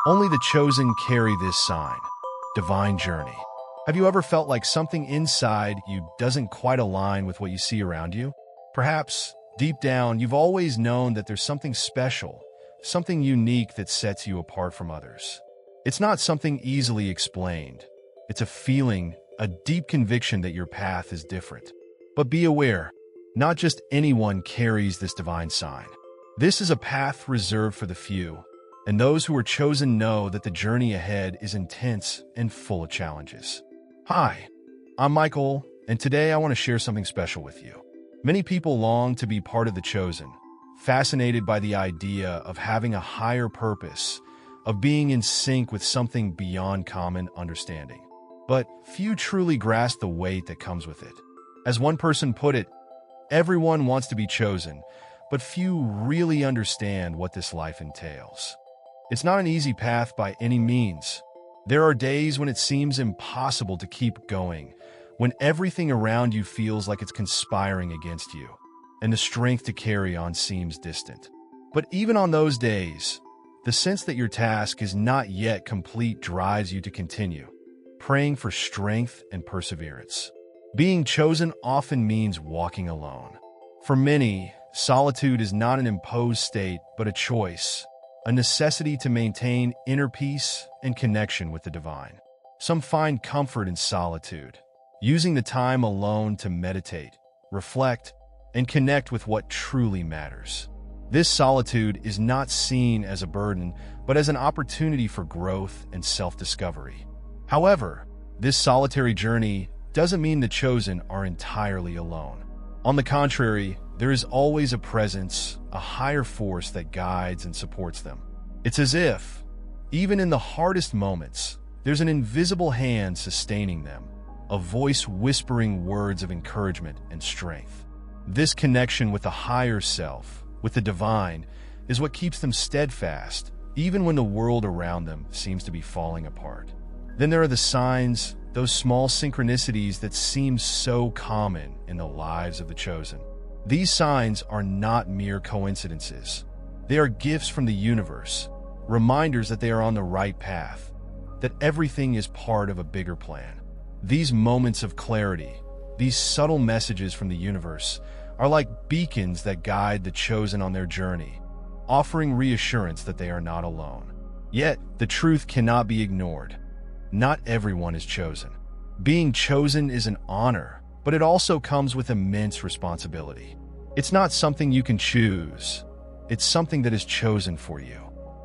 Only the chosen carry this sign, divine journey. Have you ever felt like something inside you doesn't quite align with what you see around you? Perhaps, deep down, you've always known that there's something special, something unique that sets you apart from others. It's not something easily explained. It's a feeling, a deep conviction that your path is different. But be aware, not just anyone carries this divine sign. This is a path reserved for the few, and those who are chosen know that the journey ahead is intense and full of challenges. Hi, I'm Michael, and today I want to share something special with you. Many people long to be part of the chosen, fascinated by the idea of having a higher purpose, of being in sync with something beyond common understanding. But few truly grasp the weight that comes with it. As one person put it, everyone wants to be chosen, but few really understand what this life entails. It's not an easy path by any means. There are days when it seems impossible to keep going, when everything around you feels like it's conspiring against you, and the strength to carry on seems distant. But even on those days, the sense that your task is not yet complete drives you to continue, praying for strength and perseverance. Being chosen often means walking alone. For many, solitude is not an imposed state, but a choice, a necessity to maintain inner peace and connection with the divine. Some find comfort in solitude, using the time alone to meditate, reflect, and connect with what truly matters. This solitude is not seen as a burden, but as an opportunity for growth and self-discovery. However, this solitary journey doesn't mean the chosen are entirely alone. On the contrary, there is always a presence, a higher force that guides and supports them. It's as if, even in the hardest moments, there's an invisible hand sustaining them, a voice whispering words of encouragement and strength. This connection with the higher self, with the divine, is what keeps them steadfast, even when the world around them seems to be falling apart. Then there are the signs, those small synchronicities that seem so common in the lives of the chosen. These signs are not mere coincidences. They are gifts from the universe, reminders that they are on the right path, that everything is part of a bigger plan. These moments of clarity, these subtle messages from the universe, are like beacons that guide the chosen on their journey, offering reassurance that they are not alone. Yet, the truth cannot be ignored. Not everyone is chosen. Being chosen is an honor, but it also comes with immense responsibility. It's not something you can choose. It's something that is chosen for you.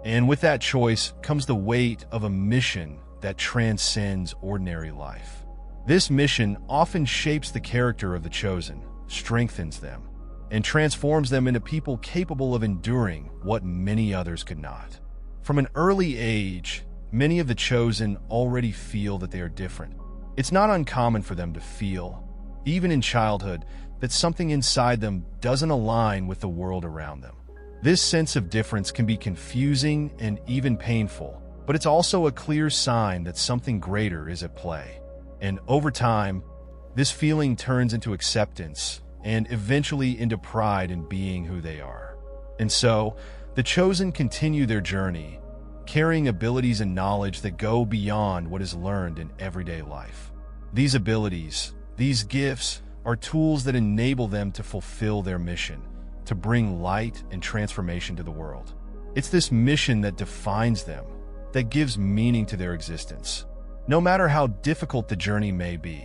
And with that choice comes the weight of a mission that transcends ordinary life. This mission often shapes the character of the chosen, strengthens them, and transforms them into people capable of enduring what many others could not. From an early age, many of the chosen already feel that they are different. It's not uncommon for them to feel, even in childhood, that something inside them doesn't align with the world around them. This sense of difference can be confusing and even painful, but it's also a clear sign that something greater is at play. And over time, this feeling turns into acceptance and eventually into pride in being who they are. And so, the chosen continue their journey, carrying abilities and knowledge that go beyond what is learned in everyday life. These abilities, these gifts, are tools that enable them to fulfill their mission, to bring light and transformation to the world. It's this mission that defines them, that gives meaning to their existence. No matter how difficult the journey may be,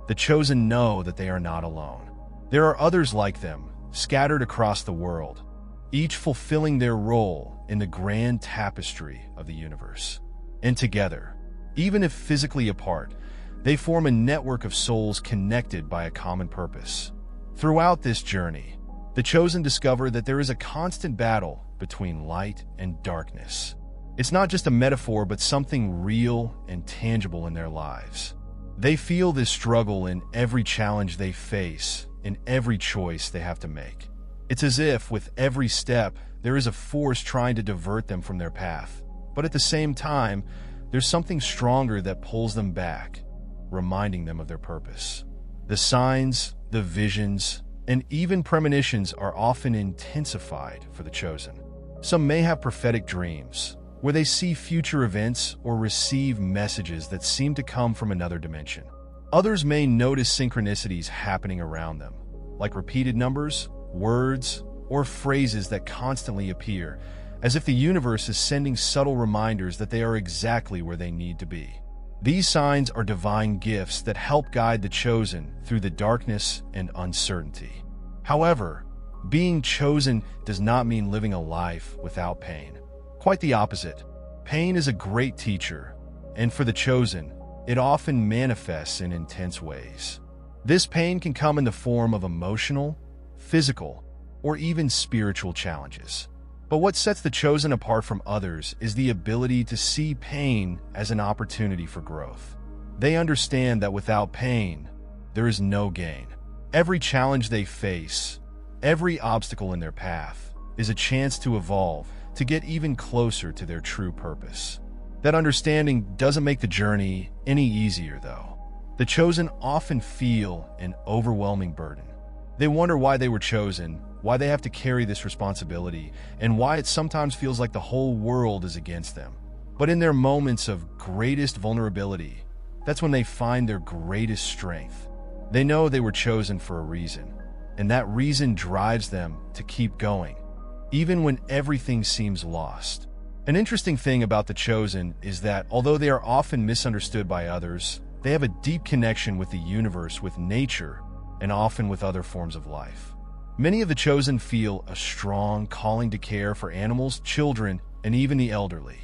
the chosen know that they are not alone. There are others like them, scattered across the world, each fulfilling their role in the grand tapestry of the universe. And together, even if physically apart, they form a network of souls connected by a common purpose. Throughout this journey, the chosen discover that there is a constant battle between light and darkness. It's not just a metaphor, but something real and tangible in their lives. They feel this struggle in every challenge they face, in every choice they have to make. It's as if, with every step, there is a force trying to divert them from their path. But at the same time, there's something stronger that pulls them back, reminding them of their purpose. The signs, the visions, and even premonitions are often intensified for the chosen. Some may have prophetic dreams, where they see future events or receive messages that seem to come from another dimension. Others may notice synchronicities happening around them, like repeated numbers, words, or phrases that constantly appear, as if the universe is sending subtle reminders that they are exactly where they need to be. These signs are divine gifts that help guide the chosen through the darkness and uncertainty. However, being chosen does not mean living a life without pain. Quite the opposite. Pain is a great teacher, and for the chosen, it often manifests in intense ways. This pain can come in the form of emotional, physical, or even spiritual challenges. But what sets the chosen apart from others is the ability to see pain as an opportunity for growth. They understand that without pain, there is no gain. Every challenge they face, every obstacle in their path, is a chance to evolve, to get even closer to their true purpose. That understanding doesn't make the journey any easier, though. The chosen often feel an overwhelming burden. They wonder why they were chosen, why they have to carry this responsibility, and why it sometimes feels like the whole world is against them. But in their moments of greatest vulnerability, that's when they find their greatest strength. They know they were chosen for a reason, and that reason drives them to keep going, even when everything seems lost. An interesting thing about the chosen is that although they are often misunderstood by others, they have a deep connection with the universe, with nature, and often with other forms of life. Many of the chosen feel a strong calling to care for animals, children, and even the elderly.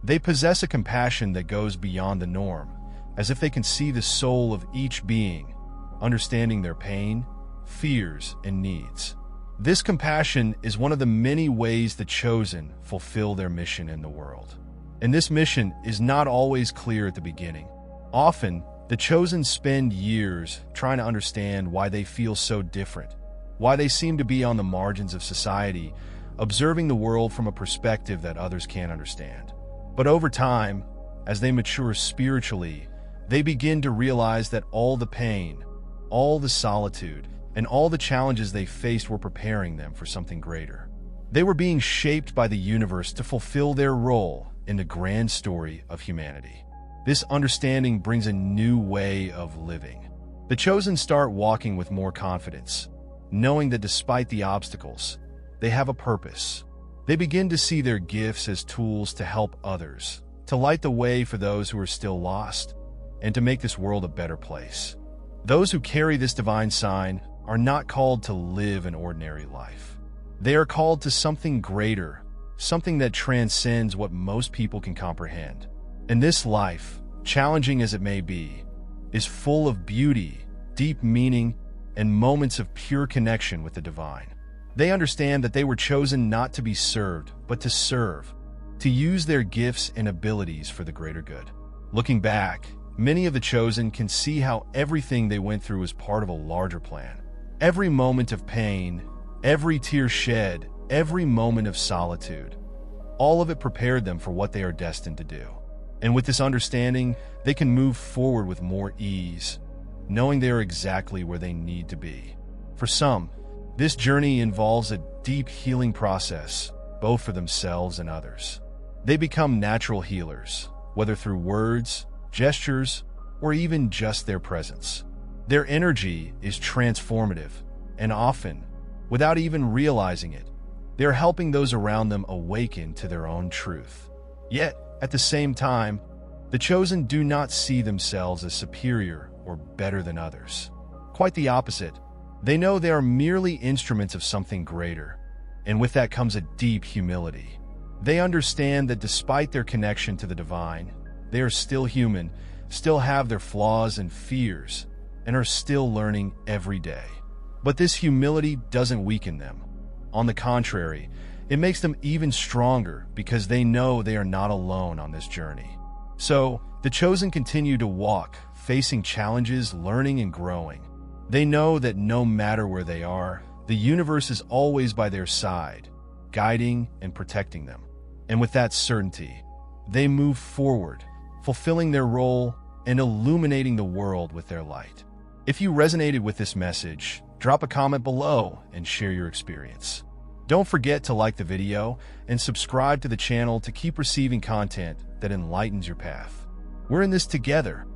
They possess a compassion that goes beyond the norm, as if they can see the soul of each being, understanding their pain, fears, and needs. This compassion is one of the many ways the chosen fulfill their mission in the world. And this mission is not always clear at the beginning. Often, the chosen spend years trying to understand why they feel so different, why they seem to be on the margins of society, observing the world from a perspective that others can't understand. But over time, as they mature spiritually, they begin to realize that all the pain, all the solitude, and all the challenges they faced were preparing them for something greater. They were being shaped by the universe to fulfill their role in the grand story of humanity. This understanding brings a new way of living. The chosen start walking with more confidence, knowing that despite the obstacles, they have a purpose. They begin to see their gifts as tools to help others, to light the way for those who are still lost, and to make this world a better place. Those who carry this divine sign are not called to live an ordinary life. They are called to something greater, something that transcends what most people can comprehend. And this life, challenging as it may be, is full of beauty, deep meaning, and moments of pure connection with the divine. They understand that they were chosen not to be served, but to serve, to use their gifts and abilities for the greater good. Looking back, many of the chosen can see how everything they went through was part of a larger plan. Every moment of pain, every tear shed, every moment of solitude, all of it prepared them for what they are destined to do. And with this understanding, they can move forward with more ease, knowing they are exactly where they need to be. For some, this journey involves a deep healing process, both for themselves and others. They become natural healers, whether through words, gestures, or even just their presence. Their energy is transformative, and often, without even realizing it, they are helping those around them awaken to their own truth. Yet, at the same time, the chosen do not see themselves as superior or better than others. Quite the opposite. They know they are merely instruments of something greater, and with that comes a deep humility. They understand that despite their connection to the divine, they are still human, still have their flaws and fears, and are still learning every day. But this humility doesn't weaken them. On the contrary, it makes them even stronger because they know they are not alone on this journey. So, the chosen continue to walk, facing challenges, learning and growing. They know that no matter where they are, the universe is always by their side, guiding and protecting them. And with that certainty, they move forward, fulfilling their role and illuminating the world with their light. If you resonated with this message, drop a comment below and share your experience. Don't forget to like the video and subscribe to the channel to keep receiving content that enlightens your path. We're in this together,